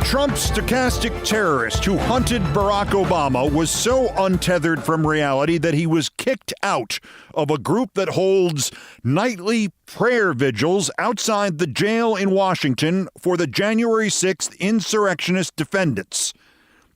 Trump Stochastic terrorist who hunted Barack Obama was so untethered from reality that he was kicked out of a group that holds nightly prayer vigils outside the jail in Washington for the January 6th Insurrectionist Defendants.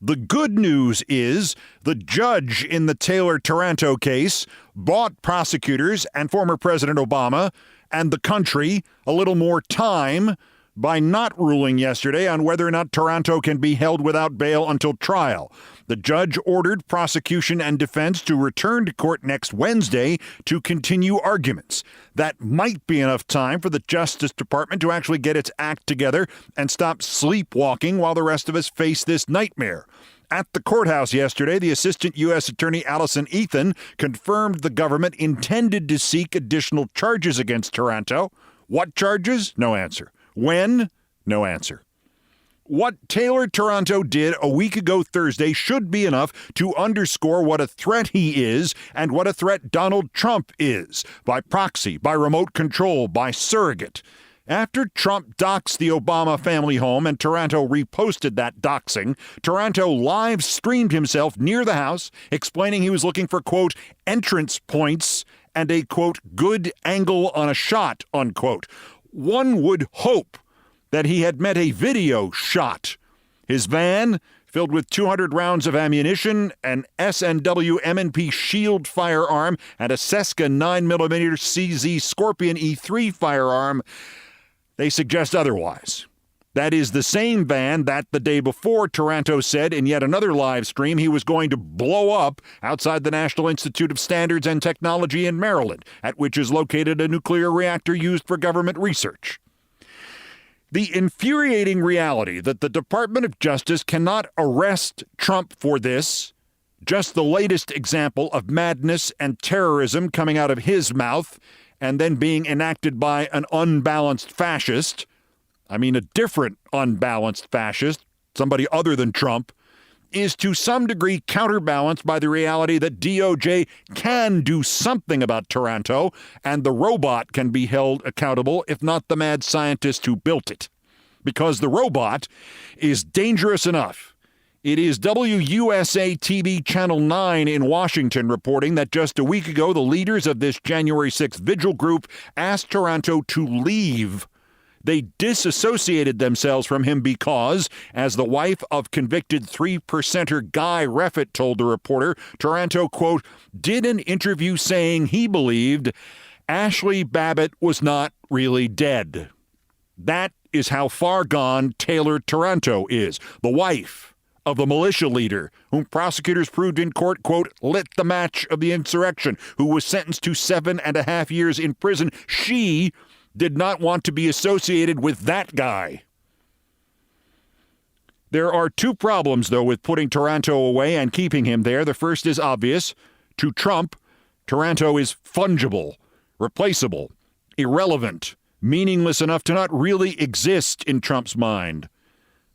The good news is the judge in the Taylor Taranto case bought prosecutors and former President Obama and the country a little more time by not ruling yesterday on whether or not Taranto can be held without bail until trial. The judge ordered prosecution and defense to return to court next Wednesday to continue arguments. That might be enough time for the Justice Department to actually get its act together and stop sleepwalking while the rest of us face this nightmare. At the courthouse yesterday, the Assistant U.S. Attorney Allison Ethan confirmed the government intended to seek additional charges against Taranto. What charges? No answer. When? No answer. What Taylor Taranto did a week ago Thursday should be enough to underscore what a threat he is and what a threat Donald Trump is, by proxy, by remote control, by surrogate. After Trump doxed the Obama family home and Taranto reposted that doxing, Taranto live streamed himself near the house, explaining he was looking for, quote, entrance points and a, quote, good angle on a shot, unquote. One would hope that he had met a video shot. His van, filled with 200 rounds of ammunition, an S&W M&P Shield firearm, and a Seska 9mm CZ Scorpion E3 firearm, they suggest otherwise. That is the same van that the day before Taranto said in yet another live stream he was going to blow up outside the National Institute of Standards and Technology in Maryland, at which is located a nuclear reactor used for government research. The infuriating reality that the Department of Justice cannot arrest Trump for this, just the latest example of madness and terrorism coming out of his mouth and then being enacted by an unbalanced fascist, I mean a different unbalanced fascist, somebody other than Trump, is to some degree counterbalanced by the reality that DOJ can do something about Taranto and the robot can be held accountable, if not the mad scientist who built it. Because the robot is dangerous enough. It is WUSA-TV Channel 9 in Washington reporting that just a week ago, the leaders of this January 6th vigil group asked Taranto to leave. They disassociated themselves from him because, as the wife of convicted Three Percenter Guy Reffitt told the reporter, Taranto, quote, did an interview saying he believed Ashli Babbitt was not really dead. That is how far gone Taylor Taranto is, the wife of the militia leader whom prosecutors proved in court, quote, lit the match of the insurrection, who was sentenced to 7.5 years in prison. She did not want to be associated with that guy. There are two problems, though, with putting Taranto away and keeping him there. The first is obvious. To Trump, Taranto is fungible, replaceable, irrelevant, meaningless enough to not really exist in Trump's mind.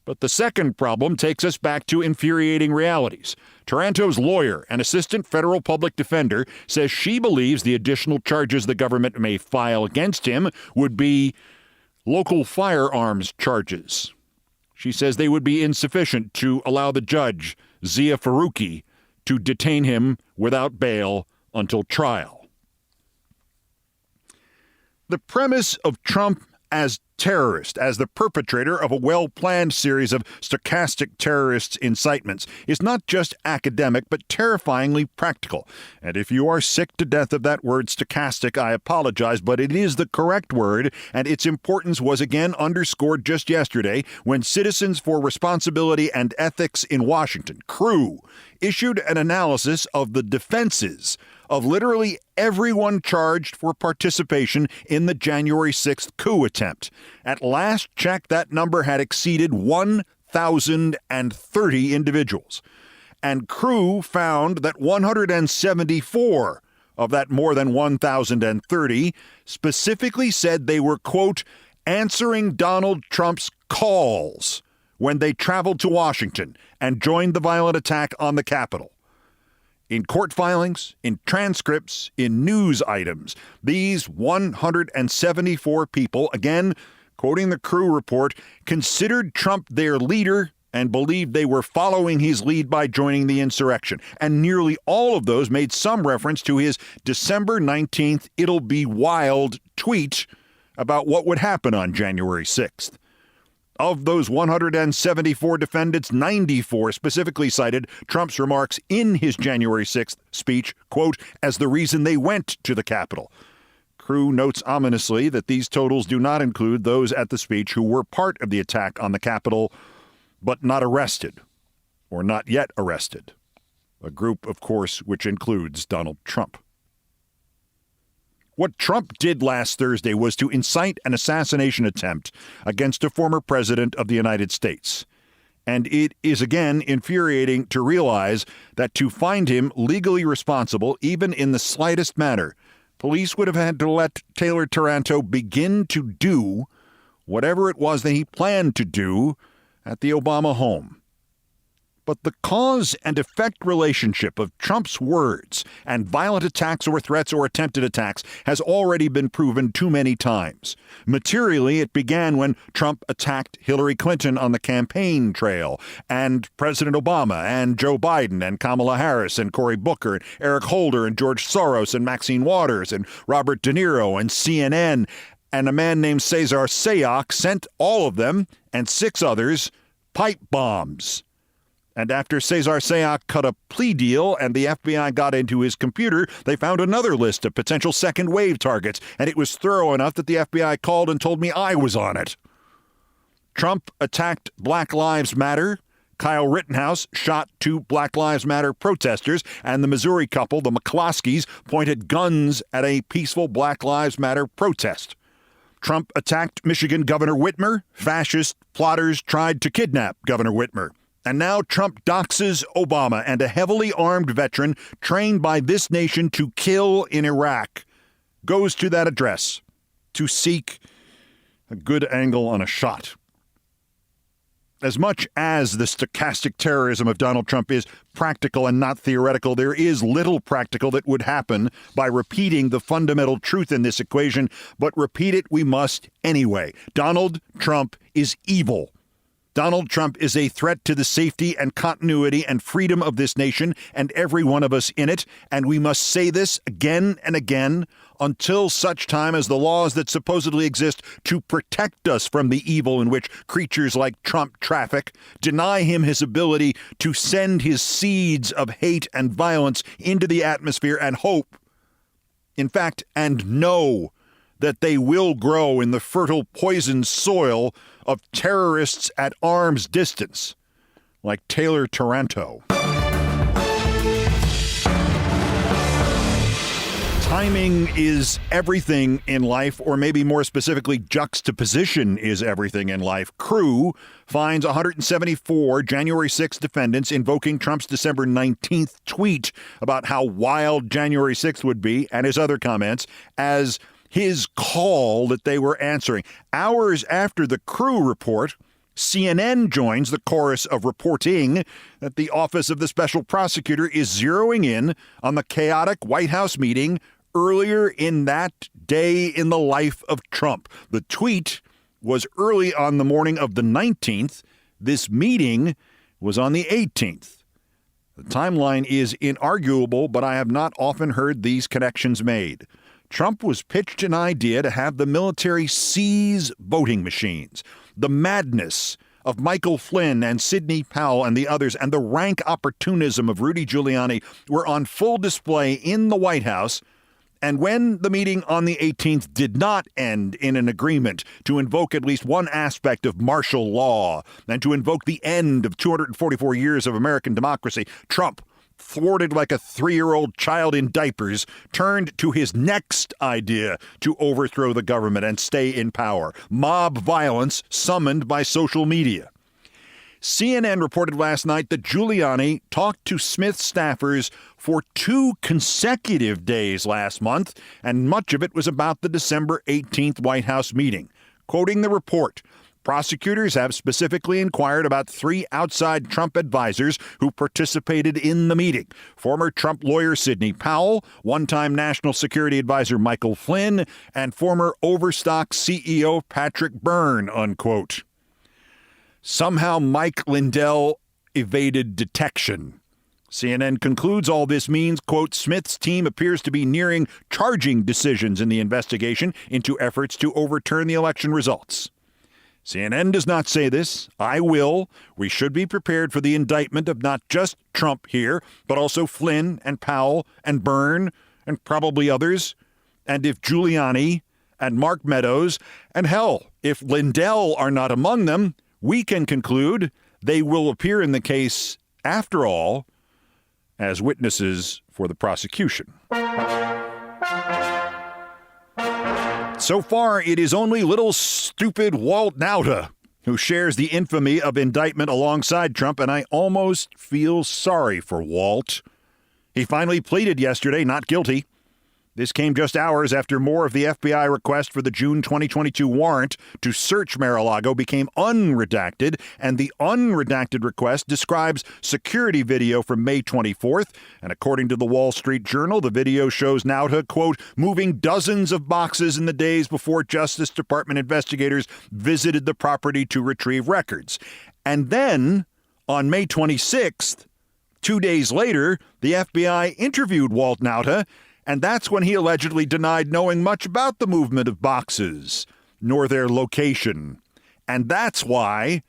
But the second problem takes us back to infuriating realities. Taranto's lawyer, an assistant federal public defender, says she believes the additional charges the government may file against him would be local firearms charges. She says they would be insufficient to allow the judge, Zia Faruqi, to detain him without bail until trial. The premise of Trump as terrorist, as the perpetrator of a well-planned series of stochastic terrorist incitements, is not just academic, but terrifyingly practical. And if you are sick to death of that word stochastic, I apologize, but it is the correct word, and its importance was again underscored just yesterday when Citizens for Responsibility and Ethics in Washington, CREW, issued an analysis of the defenses of literally everyone charged for participation in the January 6th coup attempt. At last check, that number had exceeded 1,030 individuals. And CREW found that 174 of that more than 1,030 specifically said they were, quote, answering Donald Trump's calls when they traveled to Washington and joined the violent attack on the Capitol. In court filings, in transcripts, in news items, these 174 people, again, quoting the Crew report, considered Trump their leader and believed they were following his lead by joining the insurrection. And nearly all of those made some reference to his December 19th "It'll be wild" tweet about what would happen on January 6th. Of those 174 defendants, 94 specifically cited Trump's remarks in his January 6th speech, quote, as the reason they went to the Capitol. Crew notes ominously that these totals do not include those at the speech who were part of the attack on the Capitol, but not arrested, or not yet arrested. A group, of course, which includes Donald Trump. What Trump did last Thursday was to incite an assassination attempt against a former president of the United States. And it is again infuriating to realize that to find him legally responsible, even in the slightest manner, police would have had to let Taylor Taranto begin to do whatever it was that he planned to do at the Obama home. But the cause and effect relationship of Trump's words and violent attacks or threats or attempted attacks has already been proven too many times. Materially, it began when Trump attacked Hillary Clinton on the campaign trail, and President Obama and Joe Biden and Kamala Harris and Cory Booker and Eric Holder and George Soros and Maxine Waters and Robert De Niro and CNN, and a man named Cesar Sayoc sent all of them and 6 others pipe bombs. And after Cesar Sayoc cut a plea deal and the FBI got into his computer, they found another list of potential second-wave targets, and it was thorough enough that the FBI called and told me I was on it. Trump attacked Black Lives Matter. Kyle Rittenhouse shot 2 Black Lives Matter protesters, and the Missouri couple, the McCloskeys, pointed guns at a peaceful Black Lives Matter protest. Trump attacked Michigan Governor Whitmer. Fascist plotters tried to kidnap Governor Whitmer. And now Trump doxes Obama and a heavily armed veteran trained by this nation to kill in Iraq goes to that address to seek a good angle on a shot. As much as the stochastic terrorism of Donald Trump is practical and not theoretical, there is little practical that would happen by repeating the fundamental truth in this equation, but repeat it we must anyway. Donald Trump is evil. Donald Trump is a threat to the safety and continuity and freedom of this nation and every one of us in it, and we must say this again and again until such time as the laws that supposedly exist to protect us from the evil in which creatures like Trump traffic deny him his ability to send his seeds of hate and violence into the atmosphere and hope, in fact, and know that they will grow in the fertile poisoned soil of terrorists at arm's distance, like Taylor Taranto. Timing is everything in life, or maybe more specifically, juxtaposition is everything in life. Crew finds 174 January 6th defendants invoking Trump's December 19th tweet about how wild January 6th would be, and his other comments, as his call that they were answering. Hours after the Crew report, CNN joins the chorus of reporting that the Office of the Special Prosecutor is zeroing in on the chaotic White House meeting earlier in that day in the life of Trump. The tweet was early on the morning of the 19th. This meeting was on the 18th. The timeline is inarguable, but I have not often heard these connections made. Trump was pitched an idea to have the military seize voting machines. The madness of Michael Flynn and Sidney Powell and the others, and the rank opportunism of Rudy Giuliani were on full display in the White House. And when the meeting on the 18th did not end in an agreement to invoke at least one aspect of martial law and to invoke the end of 244 years of American democracy, Trump, thwarted like a 3-year-old child in diapers, turned to his next idea to overthrow the government and stay in power: mob violence summoned by social media. CNN reported last night that Giuliani talked to Smith staffers for 2 consecutive days last month, and much of it was about the December 18th White House meeting. Quoting the report, Prosecutors have specifically inquired about 3 outside Trump advisors who participated in the meeting. Former Trump lawyer Sidney Powell, one-time National Security Advisor Michael Flynn, and former Overstock CEO Patrick Byrne, unquote. Somehow Mike Lindell evaded detection. CNN concludes all this means, quote, Smith's team appears to be nearing charging decisions in the investigation into efforts to overturn the election results. CNN does not say this. I will. We should be prepared for the indictment of not just Trump here, but also Flynn and Powell and Byrne and probably others. And if Giuliani and Mark Meadows and hell, if Lindell are not among them, we can conclude they will appear in the case, after all, as witnesses for the prosecution. So far, it is only little stupid Walt Nauta who shares the infamy of indictment alongside Trump, and I almost feel sorry for Walt. He finally pleaded yesterday not guilty. This came just hours after more of the FBI request for the June 2022 warrant to search Mar-a-Lago became unredacted, and the unredacted request describes security video from May 24th. And according to the Wall Street Journal, the video shows Nauta, quote, moving dozens of boxes in the days before Justice Department investigators visited the property to retrieve records. And then, on May 26th, 2 days later, the FBI interviewed Walt Nauta, and that's when he allegedly denied knowing much about the movement of boxes, nor their location. And that's why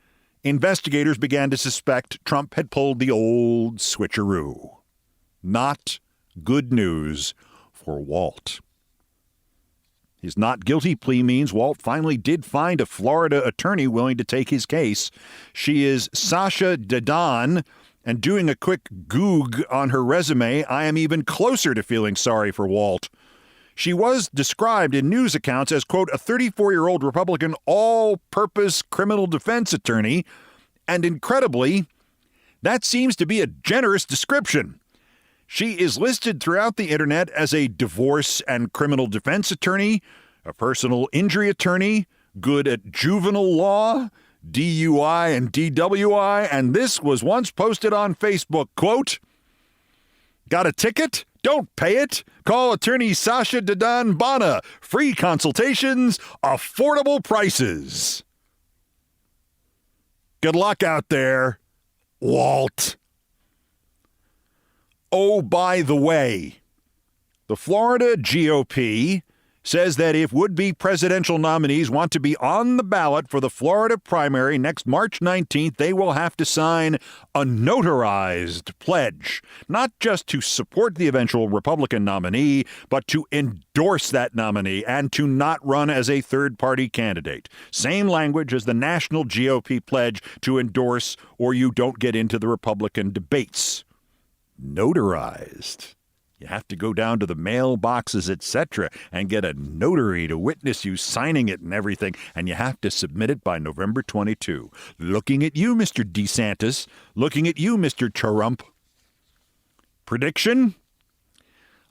investigators began to suspect Trump had pulled the old switcheroo. Not good news for Walt. His not guilty plea means Walt finally did find a Florida attorney willing to take his case. She is Sasha Dedan. And doing a quick goog on her resume, I am even closer to feeling sorry for Walt. She was described in news accounts as, quote, a 34-year-old Republican all-purpose criminal defense attorney. And incredibly, that seems to be a generous description. She is listed throughout the internet as a divorce and criminal defense attorney, a personal injury attorney, good at juvenile law, DUI and DWI, and this was once posted on Facebook, quote, got a ticket? Don't pay it. Call attorney Sasha Dedan Bana. Free consultations, affordable prices. Good luck out there, Walt. Oh, by the way, the Florida GOP says that if would-be presidential nominees want to be on the ballot for the Florida primary next March 19th, they will have to sign a notarized pledge, not just to support the eventual Republican nominee, but to endorse that nominee and to not run as a third-party candidate. Same language as the national GOP pledge to endorse or you don't get into the Republican debates. Notarized. You have to go down to the mailboxes, etc., and get a notary to witness you signing it and everything, and you have to submit it by November 22. Looking at you, Mr. DeSantis. Looking at you, Mr. Trump. Prediction?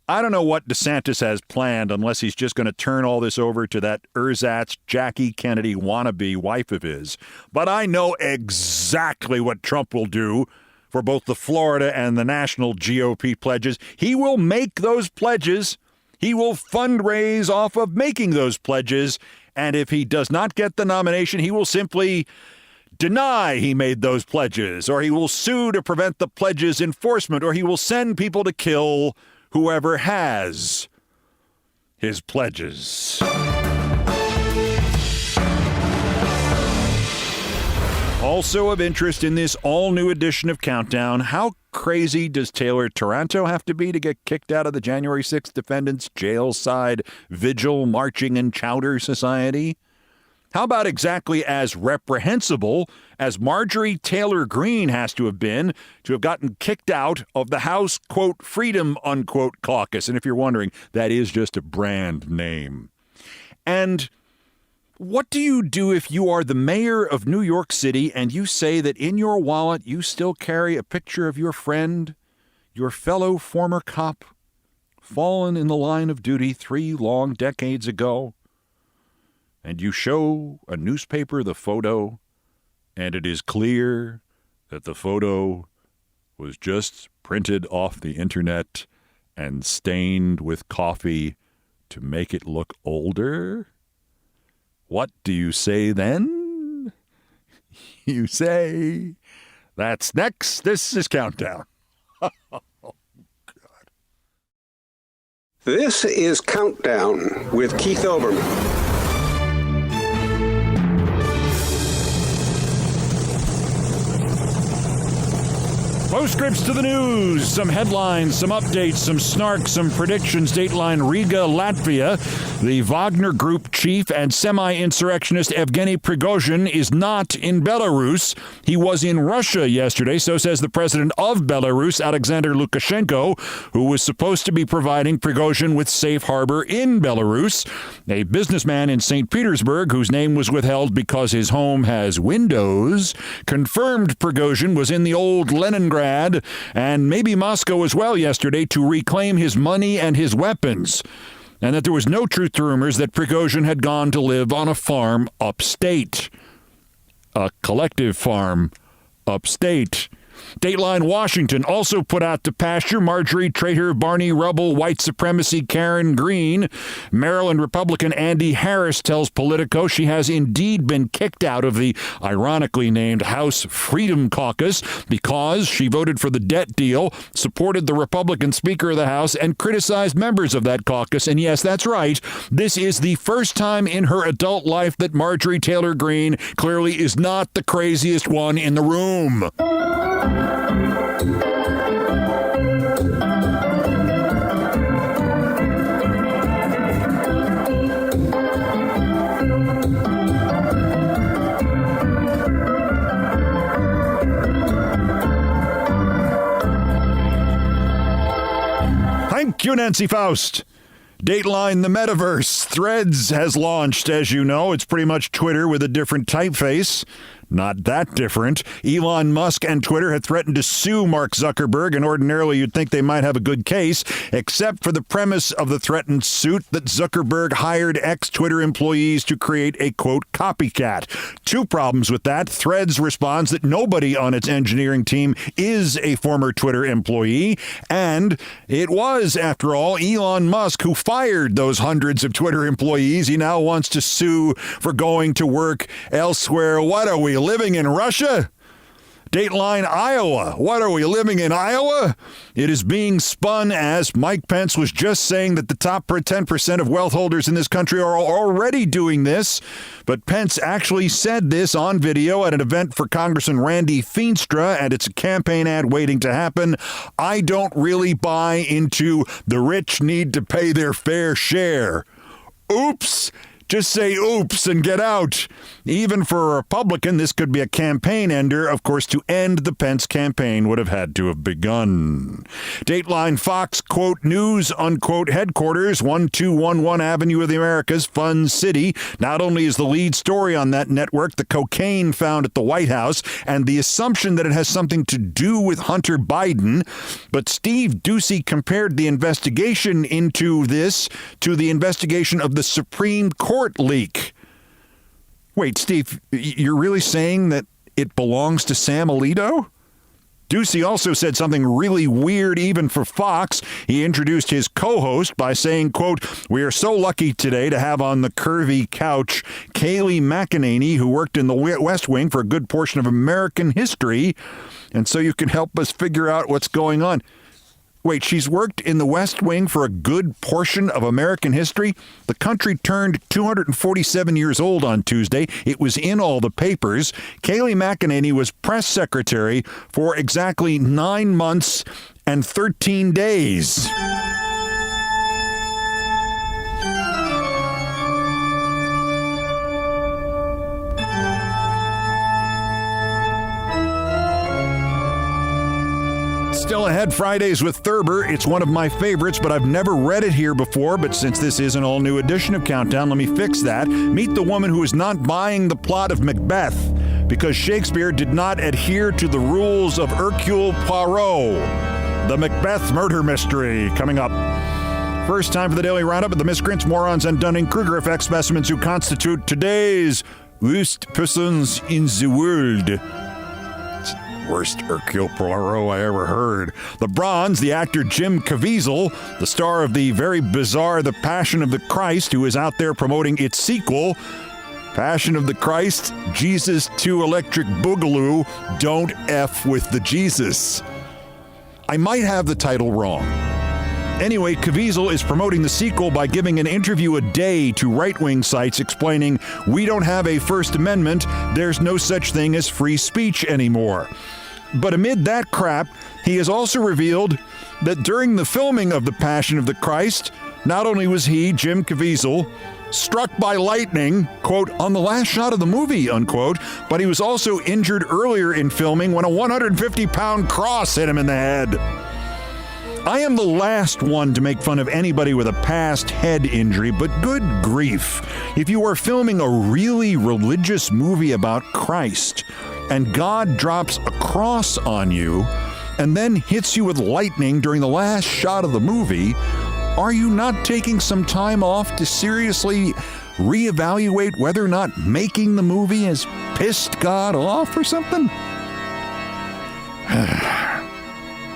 I don't know what DeSantis has planned unless he's just going to turn all this over to that ersatz Jackie Kennedy wannabe wife of his. But I know exactly what Trump will do for both the Florida and the national GOP pledges. He will make those pledges. He will fundraise off of making those pledges. And if he does not get the nomination, he will simply deny he made those pledges, or he will sue to prevent the pledges' enforcement, or he will send people to kill whoever has his pledges. Also of interest in this all-new edition of Countdown, how crazy does Taylor Taranto have to be to get kicked out of the January 6th Defendants jail-side vigil, marching, and chowder society? How about exactly as reprehensible as Marjorie Taylor Greene has to have been to have gotten kicked out of the House, quote, Freedom, unquote, caucus? And if you're wondering, that is just a brand name. And what do you do if you are the mayor of New York City and you say that in your wallet you still carry a picture of your friend, your fellow former cop, fallen in the line of duty 3 long decades ago? and you show a newspaper the photo, and it is clear that the photo was just printed off the internet and stained with coffee to make it look older, what do you say then? You say, that's next. This is Countdown. Oh, God. This is Countdown with Keith Olbermann. Postscripts to the news, some headlines, some updates, some snark, some predictions. Dateline Riga, Latvia. The Wagner Group chief and semi-insurrectionist Evgeny Prigozhin is not in Belarus. He was in Russia yesterday, so says the president of Belarus, Alexander Lukashenko, who was supposed to be providing Prigozhin with safe harbor in Belarus. A businessman in St. Petersburg, whose name was withheld because his home has windows, confirmed Prigozhin was in the old Leningrad and maybe Moscow as well yesterday to reclaim his money and his weapons, and that there was no truth to rumors that Prigozhin had gone to live on a farm upstate. A collective farm upstate. Dateline Washington also put out to pasture Marjorie Traitor, Barney Rubble, white supremacy Karen Green. Maryland Republican Andy Harris tells Politico she has indeed been kicked out of the ironically named House Freedom Caucus because she voted for the debt deal, supported the Republican Speaker of the House, and criticized members of that caucus. And yes, that's right. This is the first time in her adult life that Marjorie Taylor Greene clearly is not the craziest one in the room. Thank you, Nancy Faust. Dateline, the metaverse. Threads has launched, as you know. It's pretty much Twitter with a different typeface. Not that different. Elon Musk and Twitter had threatened to sue Mark Zuckerberg, and ordinarily you'd think they might have a good case, except for the premise of the threatened suit that Zuckerberg hired ex-Twitter employees to create a, quote, copycat. Two problems with that. Threads responds that nobody on its engineering team is a former Twitter employee, and it was, after all, Elon Musk who fired those hundreds of Twitter employees. He now wants to sue for going to work elsewhere. What are we, living in Russia? Dateline Iowa. What are we, living in Iowa? It is being spun as Mike Pence was just saying that the top 10% of wealth holders in this country are already doing this. But Pence actually said this on video at an event for Congressman Randy Feenstra, and it's a campaign ad waiting to happen. I don't really buy into the rich need to pay their fair share. Oops. Just say oops and get out. Even for a Republican, this could be a campaign ender. Of course, to end the Pence campaign would have had to have begun. Dateline Fox, quote, news, unquote, headquarters, 1211 Avenue of the Americas, Fun City. Not only is the lead story on that network the cocaine found at the White House and the assumption that it has something to do with Hunter Biden, but Steve Doocy compared the investigation into this to the investigation of the Supreme Court leak. Wait, Steve, you're really saying that it belongs to Sam Alito? Doocy also said something really weird even for Fox. He introduced his co-host by saying, quote, we are so lucky today to have on the curvy couch Kayleigh McEnany, who worked in the West Wing for a good portion of American history, and so you can help us figure out what's going on. Wait, she's worked in the West Wing for a good portion of American history? The country turned 247 years old on Tuesday. It was in all the papers. Kayleigh McEnany was press secretary for exactly 9 months and 13 days. Still ahead, Fridays with Thurber. It's one of my favorites, but I've never read it here before. But since this is an all-new edition of Countdown, let me fix that. Meet the woman who is not buying the plot of Macbeth because Shakespeare did not adhere to the rules of Hercule Poirot. The Macbeth murder mystery coming up. First time for the Daily Roundup of the miscreants, morons, and Dunning-Kruger effect specimens who constitute today's worst persons in the world. Worst Hercule Poirot I ever heard. The bronze, the actor Jim Caviezel, the star of the very bizarre The Passion of the Christ, who is out there promoting its sequel, Passion of the Christ, Jesus 2 Electric Boogaloo, Don't F with the Jesus. I might have the title wrong. Anyway, Caviezel is promoting the sequel by giving an interview a day to right-wing sites explaining, we don't have a First Amendment, there's no such thing as free speech anymore. But amid that crap, he has also revealed that during the filming of The Passion of the Christ, not only was he, Jim Caviezel, struck by lightning, quote, on the last shot of the movie, unquote, but he was also injured earlier in filming when a 150-pound cross hit him in the head. I am the last one to make fun of anybody with a past head injury, but good grief. If you are filming a really religious movie about Christ and God drops a cross on you and then hits you with lightning during the last shot of the movie, are you not taking some time off to seriously reevaluate whether or not making the movie has pissed God off or something?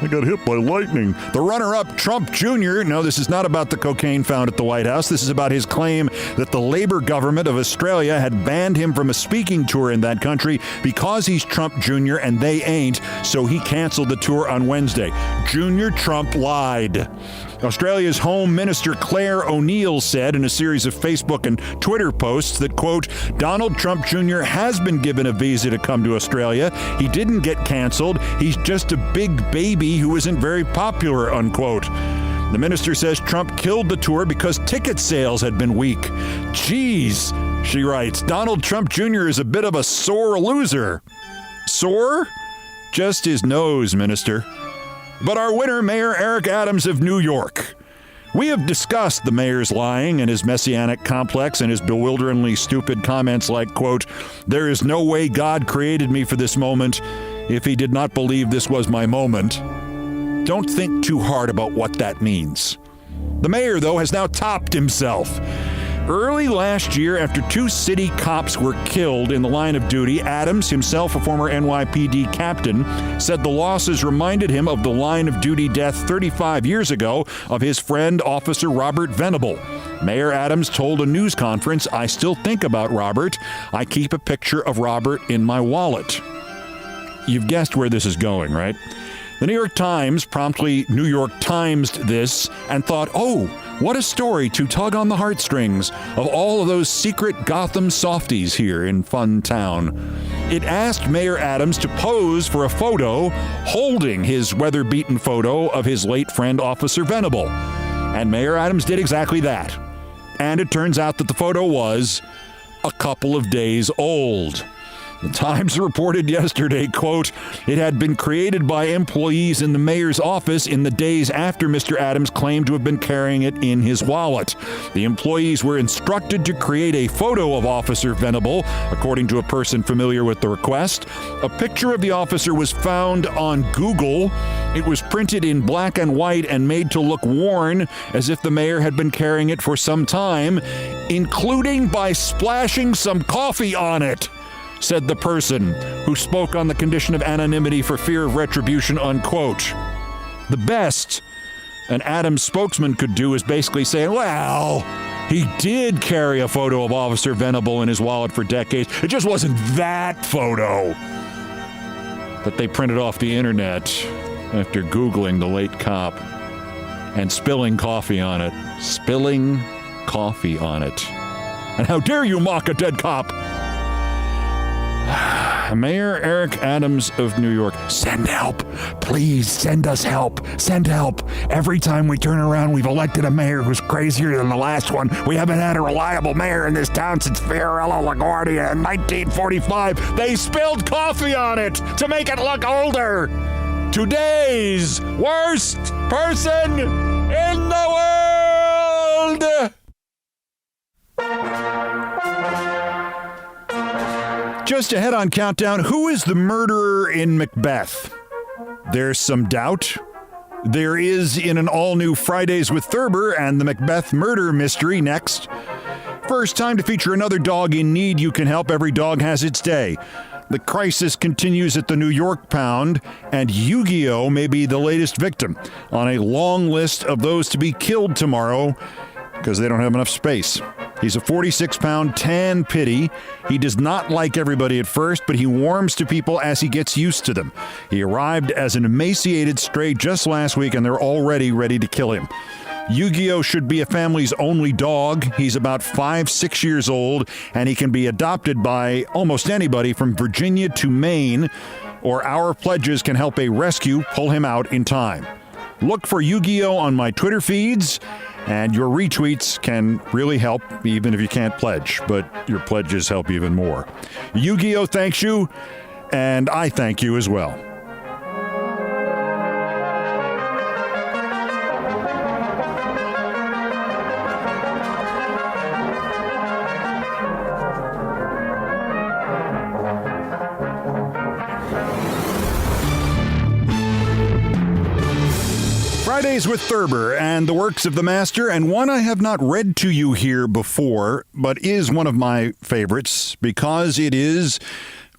I got hit by lightning. The runner-up, Trump Jr. No, this is not about the cocaine found at the White House. This is about his claim that the Labour government of Australia had banned him from a speaking tour in that country because he's Trump Jr. and they ain't, so he canceled the tour on Wednesday. Junior Trump lied. Australia's Home Minister Claire O'Neill said in a series of Facebook and Twitter posts that, quote, Donald Trump Jr. has been given a visa to come to Australia. He didn't get canceled. He's just a big baby who isn't very popular, unquote. The minister says Trump killed the tour because ticket sales had been weak. Geez, she writes, Donald Trump Jr. is a bit of a sore loser. Sore? Just his nose, minister. But our winner, Mayor Eric Adams of New York. We have discussed the mayor's lying and his messianic complex and his bewilderingly stupid comments like, quote, there is no way God created me for this moment if he did not believe this was my moment. Don't think too hard about what that means. The mayor, though, has now topped himself. Early last year, after 2 city cops were killed in the line of duty, Adams, himself a former NYPD captain, said the losses reminded him of the line of duty death 35 years ago of his friend, Officer Robert Venable. Mayor Adams told a news conference, I still think about Robert. I keep a picture of Robert in my wallet. You've guessed where this is going, right? The New York Times promptly New York Times'd this and thought, oh, what a story to tug on the heartstrings of all of those secret Gotham softies here in Fun Town. It asked Mayor Adams to pose for a photo holding his weather-beaten photo of his late friend, Officer Venable. And Mayor Adams did exactly that. And it turns out that the photo was a couple of days old. The Times reported yesterday, quote, it had been created by employees in the mayor's office in the days after Mr. Adams claimed to have been carrying it in his wallet. The employees were instructed to create a photo of Officer Venable, according to a person familiar with the request. A picture of the officer was found on Google. It was printed in black and white and made to look worn, as if the mayor had been carrying it for some time, including by splashing some coffee on it, said the person who spoke on the condition of anonymity for fear of retribution, unquote. The best an Adams spokesman could do is basically say, well, he did carry a photo of Officer Venable in his wallet for decades. It just wasn't that photo that they printed off the internet after Googling the late cop and spilling coffee on it. Spilling coffee on it. And how dare you mock a dead cop? Mayor Eric Adams of New York, send help. Please send us help. Send help. Every time we turn around, we've elected a mayor who's crazier than the last one. We haven't had a reliable mayor in this town since Fiorello LaGuardia in 1945. They spilled coffee on it to make it look older. Today's worst person in the world. Just ahead on Countdown, who is the murderer in Macbeth? There's some doubt. There is in an all-new Fridays with Thurber and the Macbeth murder mystery next. First, time to feature another dog in need you can help. Every dog has its day. The crisis continues at the New York Pound, and Yu-Gi-Oh! May be the latest victim on a long list of those to be killed tomorrow because they don't have enough space. He's a 46-pound tan pitty. He does not like everybody at first, but he warms to people as he gets used to them. He arrived as an emaciated stray just last week, and they're already ready to kill him. Yu-Gi-Oh! Should be a family's only dog. He's about 5-6 years old, and he can be adopted by almost anybody from Virginia to Maine, or our pledges can help a rescue pull him out in time. Look for Yu-Gi-Oh! On my Twitter feeds, and your retweets can really help, even if you can't pledge, but your pledges help even more. Yu-Gi-Oh! Thanks you, and I thank you as well. Fridays with Thurber and the works of the master, and one I have not read to you here before, but is one of my favorites because it is,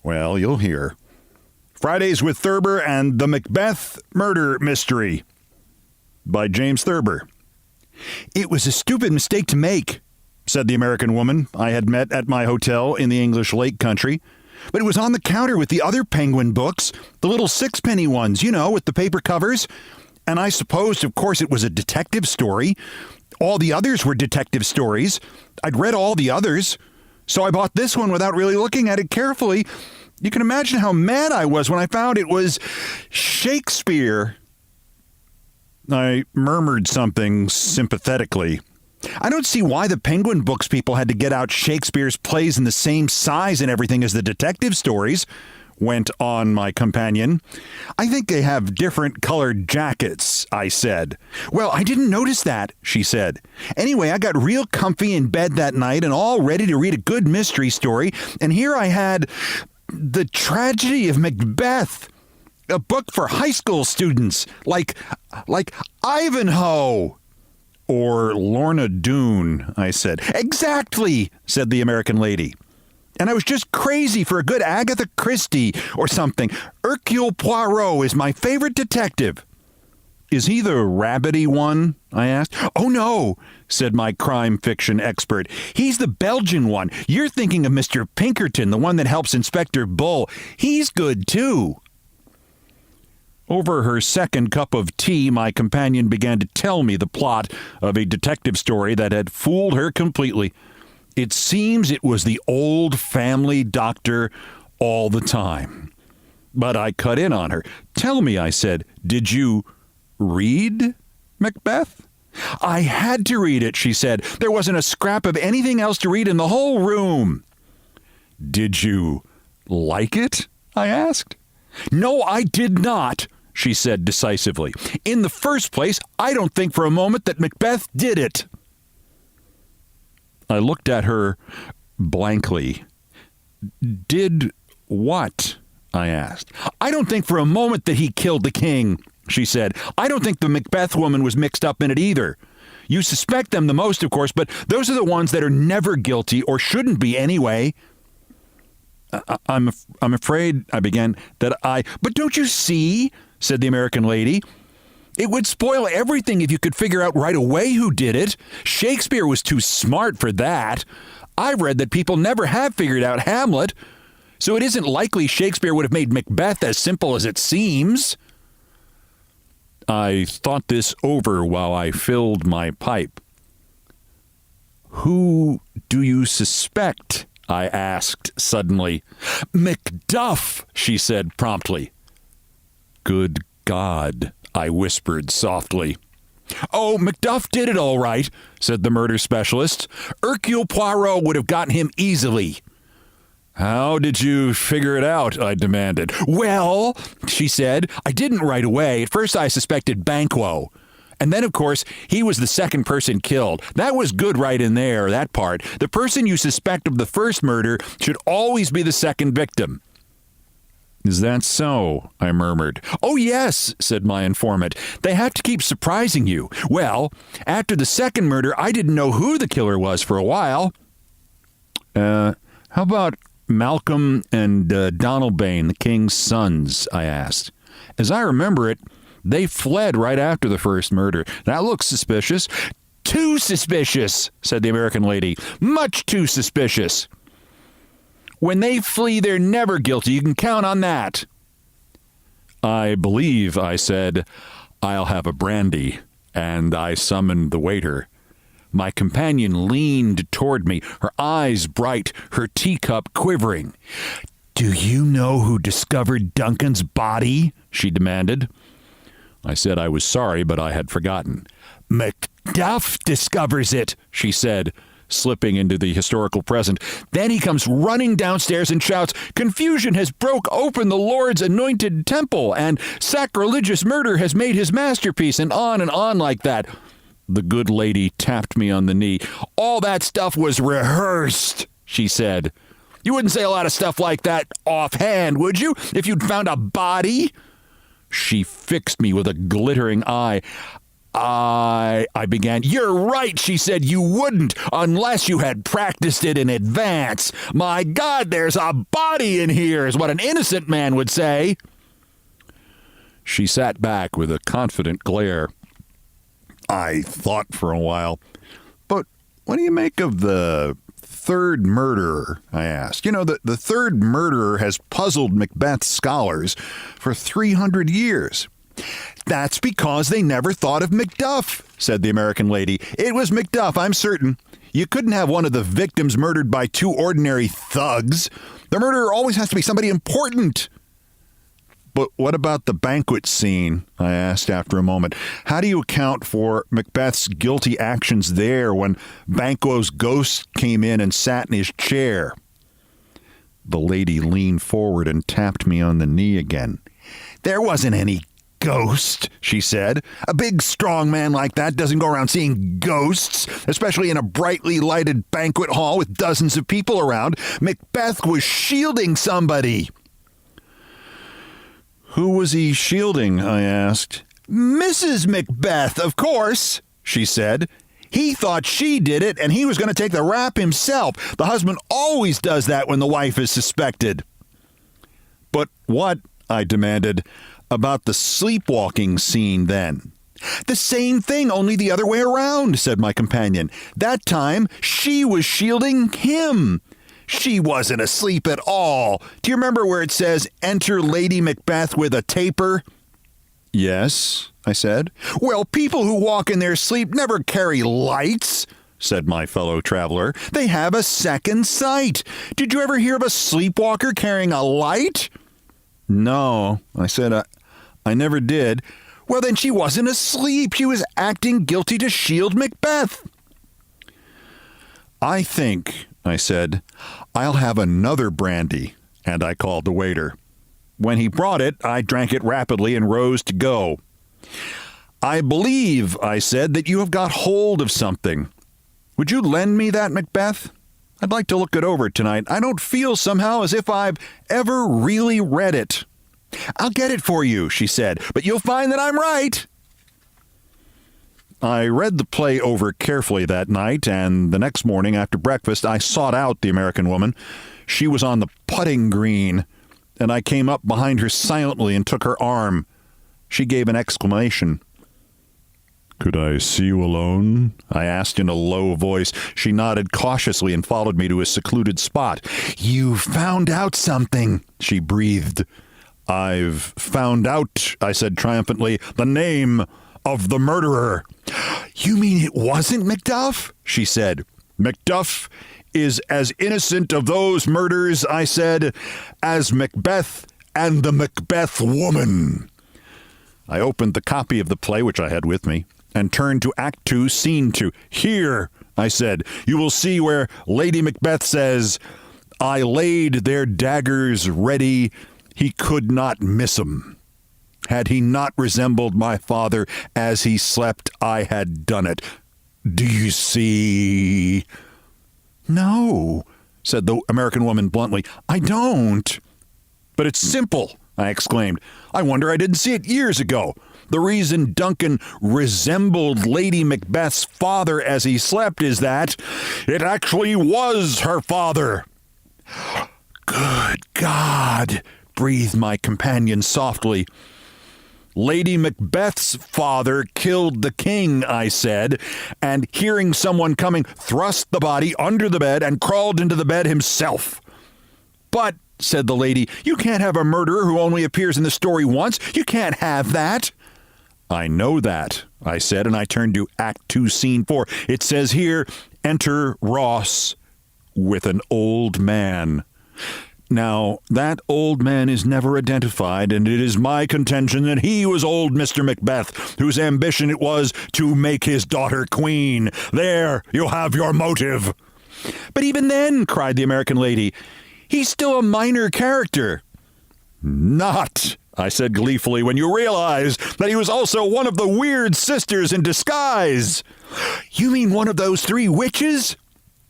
well, you'll hear. Fridays with Thurber and the Macbeth Murder Mystery by James Thurber. It was a stupid mistake to make, said the American woman I had met at my hotel in the English Lake Country. But it was on the counter with the other Penguin books, the little sixpenny ones, you know, with the paper covers. And I supposed, of course, it was a detective story. All the others were detective stories. I'd read all the others. So I bought this one without really looking at it carefully. You can imagine how mad I was when I found it was Shakespeare. I murmured something sympathetically. I don't see why the Penguin Books people had to get out Shakespeare's plays in the same size and everything as the detective stories, went on my companion. I think they have different colored jackets, I said. Well, I didn't notice that, she said. Anyway, I got real comfy in bed that night and all ready to read a good mystery story, and here I had The Tragedy of Macbeth, a book for high school students, like Ivanhoe. Or Lorna Doone, I said. Exactly, said the American lady. And I was just crazy for a good Agatha Christie or something. Hercule Poirot is my favorite detective. Is he the rabbity one? I asked. Oh, no, said my crime fiction expert. He's the Belgian one. You're thinking of Mr. Pinkerton, the one that helps Inspector Bull. He's good, too. Over her second cup of tea, my companion began to tell me the plot of a detective story that had fooled her completely. It seems it was the old family doctor all the time. But I cut in on her. Tell me, I said, did you read Macbeth? I had to read it, she said. There wasn't a scrap of anything else to read in the whole room. Did you like it? I asked. No, I did not, she said decisively. In the first place, I don't think for a moment that Macbeth did it. I looked at her blankly. Did what? I asked. I don't think for a moment that he killed the king, she said. I don't think the Macbeth woman was mixed up in it either. You suspect them the most, of course, but those are the ones that are never guilty or shouldn't be anyway. I'm afraid, I began, that But don't you see, said the American lady, it would spoil everything if you could figure out right away who did it. Shakespeare was too smart for that. I've read that people never have figured out Hamlet, so it isn't likely Shakespeare would have made Macbeth as simple as it seems. I thought this over while I filled my pipe. Who do you suspect? I asked suddenly. Macduff, she said promptly. Good God, I whispered softly. Oh, Macduff did it all right, said the murder specialist. Hercule Poirot would have gotten him easily. How did you figure it out? I demanded. Well, she said, I didn't right away. At first I suspected Banquo. And then, of course, he was the second person killed. That was good right in there, that part. The person you suspect of the first murder should always be the second victim. Is that so? I murmured. Oh, yes, said my informant. They have to keep surprising you. Well, after the second murder, I didn't know who the killer was for a while. How about Malcolm and Donalbain, the king's sons? I asked. As I remember it, they fled right after the first murder. That looks suspicious. Too suspicious, said the American lady. Much too suspicious. When they flee, they're never guilty. You can count on that. I believe, I said, I'll have a brandy, and I summoned the waiter. My companion leaned toward me, her eyes bright, her teacup quivering. Do you know who discovered Duncan's body? She demanded. I said I was sorry, but I had forgotten. Macduff discovers it, she said, slipping into the historical present. Then he comes running downstairs and shouts, confusion has broke open the Lord's anointed temple, and sacrilegious murder has made his masterpiece, and on like that. The good lady tapped me on the knee. All that stuff was rehearsed, she said. You wouldn't say a lot of stuff like that offhand, would you, if you'd found a body? She fixed me with a glittering eye. I began. You're right, she said. You wouldn't unless you had practiced it in advance. My God, there's a body in here, is what an innocent man would say. She sat back with a confident glare. I thought for a while. But what do you make of the third murderer? I asked. You know, the third murderer has puzzled Macbeth scholars for 300 years. That's because they never thought of Macduff, said the American lady. It was Macduff, I'm certain. You couldn't have one of the victims murdered by two ordinary thugs. The murderer always has to be somebody important. But what about the banquet scene? I asked after a moment. How do you account for Macbeth's guilty actions there when Banquo's ghost came in and sat in his chair? The lady leaned forward and tapped me on the knee again. There wasn't any ghost, she said. A big, strong man like that doesn't go around seeing ghosts, especially in a brightly lighted banquet hall with dozens of people around. Macbeth was shielding somebody. Who was he shielding? I asked. Mrs. Macbeth, of course, she said. He thought she did it, and he was going to take the rap himself. The husband always does that when the wife is suspected. But what, I demanded, about the sleepwalking scene then? The same thing, only the other way around, said my companion. That time, she was shielding him. She wasn't asleep at all. Do you remember where it says, enter Lady Macbeth with a taper? Yes, I said. Well, people who walk in their sleep never carry lights, said my fellow traveler. They have a second sight. Did you ever hear of a sleepwalker carrying a light? No, I said, I never did. Well, then she wasn't asleep. She was acting guilty to shield Macbeth. I think, I said, I'll have another brandy, and I called the waiter. When he brought it, I drank it rapidly and rose to go. I believe, I said, that you have got hold of something. Would you lend me that, Macbeth? I'd like to look it over tonight. I don't feel somehow as if I've ever really read it. I'll get it for you, she said, but you'll find that I'm right. I read the play over carefully that night, and the next morning after breakfast, I sought out the American woman. She was on the putting green, and I came up behind her silently and took her arm. She gave an exclamation. Could I see you alone? I asked in a low voice. She nodded cautiously and followed me to a secluded spot. You found out something, she breathed. I've found out, I said triumphantly, the name of the murderer. You mean it wasn't Macduff? She said. Macduff is as innocent of those murders, I said, as Macbeth and the Macbeth woman. I opened the copy of the play which I had with me and turned to Act 2, Scene 2. Here, I said, you will see where Lady Macbeth says, I laid their daggers ready, he could not miss 'em. Had he not resembled my father as he slept, I had done it. Do you see? No, said the American woman bluntly. I don't. But it's simple, I exclaimed. I wonder I didn't see it years ago. The reason Duncan resembled Lady Macbeth's father as he slept is that it actually was her father. Good God, breathed my companion softly. Lady Macbeth's father killed the king, I said, and hearing someone coming, thrust the body under the bed and crawled into the bed himself. But, said the lady, you can't have a murderer who only appears in the story once. You can't have that. I know that, I said, and I turned to Act 2, Scene 4. It says here, enter Ross with an old man. Now, that old man is never identified, and it is my contention that he was old Mr. Macbeth, whose ambition it was to make his daughter queen. There, you have your motive. But even then, cried the American lady, he's still a minor character. Not, I said gleefully, when you realize that he was also one of the weird sisters in disguise. You mean one of those three witches?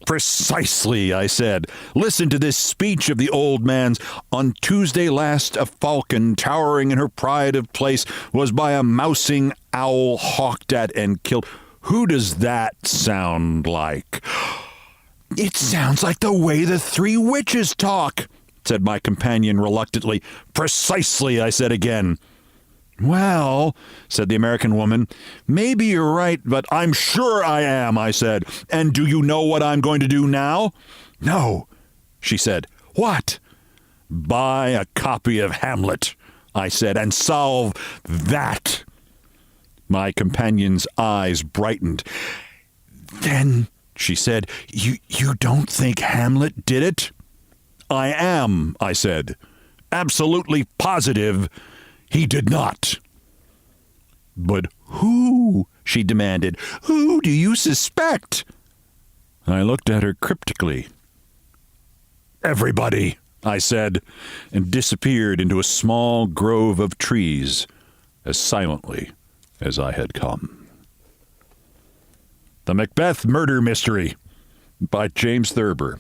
Precisely, I said. Listen to this speech of the old man's. On Tuesday last, a falcon, towering in her pride of place, was by a mousing owl hawked at and killed. Who does that sound like? It sounds like the way the three witches talk, said my companion reluctantly. Precisely, I said again. Well, said the American woman, maybe you're right, but I'm sure I am, I said. And do you know what I'm going to do now? No, she said. What? Buy a copy of Hamlet, I said, and solve that. My companion's eyes brightened. Then, she said, you don't think Hamlet did it? I am, I said. Absolutely positive he did not. But who? She demanded. Who do you suspect? I looked at her cryptically. Everybody, I said, and disappeared into a small grove of trees as silently as I had come. The Macbeth Murder Mystery by James Thurber.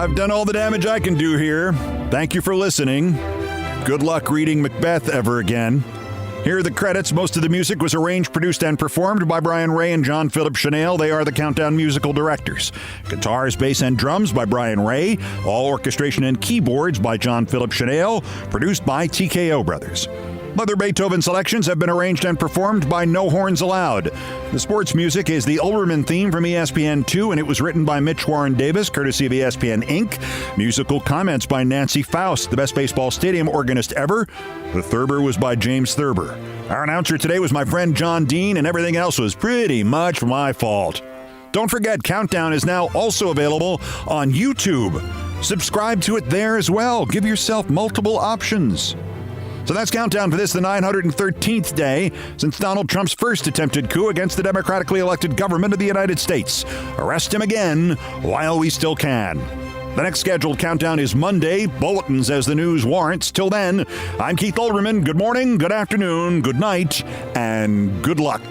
I've done all the damage I can do here. Thank you for listening. Good luck reading Macbeth ever again. Here are the credits. Most of the music was arranged, produced, and performed by Brian Ray and John Philip Chanel. They are the Countdown musical directors. Guitars, bass, and drums by Brian Ray. All orchestration and keyboards by John Philip Chanel. Produced by TKO Brothers. Other Beethoven selections have been arranged and performed by No Horns Allowed. The sports music is the Olbermann theme from ESPN2, and it was written by Mitch Warren Davis, courtesy of ESPN Inc. Musical comments by Nancy Faust, the best baseball stadium organist ever. The Thurber was by James Thurber. Our announcer today was my friend John Dean, and everything else was pretty much my fault. Don't forget, Countdown is now also available on YouTube. Subscribe to it there as well. Give yourself multiple options. So that's Countdown for this, the 913th day since Donald Trump's first attempted coup against the democratically elected government of the United States. Arrest him again while we still can. The next scheduled Countdown is Monday. Bulletins as the news warrants. Till then, I'm Keith Olbermann. Good morning, good afternoon, good night, and good luck.